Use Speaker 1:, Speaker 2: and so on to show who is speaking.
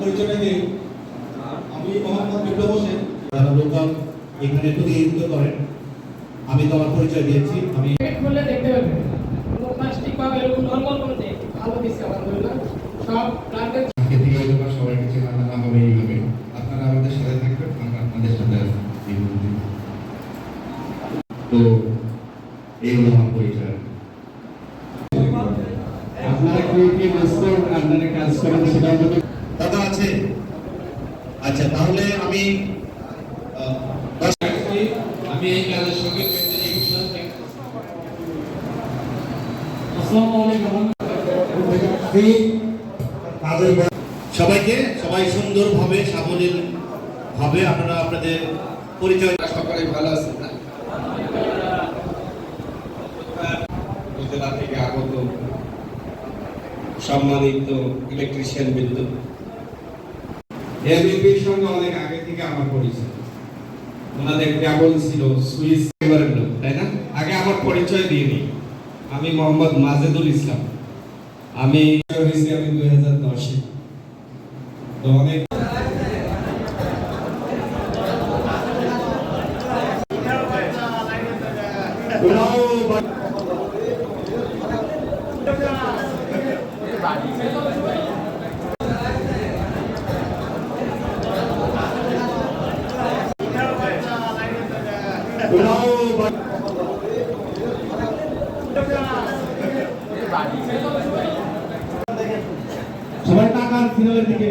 Speaker 1: পরিচয় দিই, আমি মোহাম্মদ বিপ্লব হোসেন। যারা লোকাল এখানে প্রতিনিধিত্ব করেন, আমি তো আমার পরিচয় দিয়েছি। আমি
Speaker 2: খুললে দেখতে পাবেন প্লাস্টিক বা এরকম নরমাল কোনো নেই, ভালো দিচ্ছে আলহামদুলিল্লাহ। সব প্লান্টের
Speaker 3: খেতে হয়তো বা সবাইকে চেনা জানা হবে এইভাবে। আপনারা আমাদের সাথে থাকবেন, আমরা আপনাদের সাথে আছি এই মুহূর্তে। তো এই হলো আমার পরিচয়।
Speaker 4: আপনারা কি মাস্টার আপনারা কাজ করেন সেটা
Speaker 1: দাদা আছে? আচ্ছা, তাহলে আমি
Speaker 4: এই কাজের সঙ্গে
Speaker 1: সবাই সুন্দরভাবে সাবলীল ভাবে আপনারা আপনাদের পরিচয়।
Speaker 3: সকলে ভালো আছেন না? উপজেলা থেকে আগত সম্মানিত ইলেকট্রিশিয়ান বৃন্দ, এবিপির সঙ্গে অনেক আগে থেকে আমার পরিচয়। ওনাদের কেবল ছিল সুইস এবারের লোক, তাই না? আগে আমার পরিচয় দিইনি। আমি মোহাম্মদ মাজেদুল ইসলাম। আমি 2010-এ। তো অনেক
Speaker 4: সবাই টাকার ফিনালের দিকে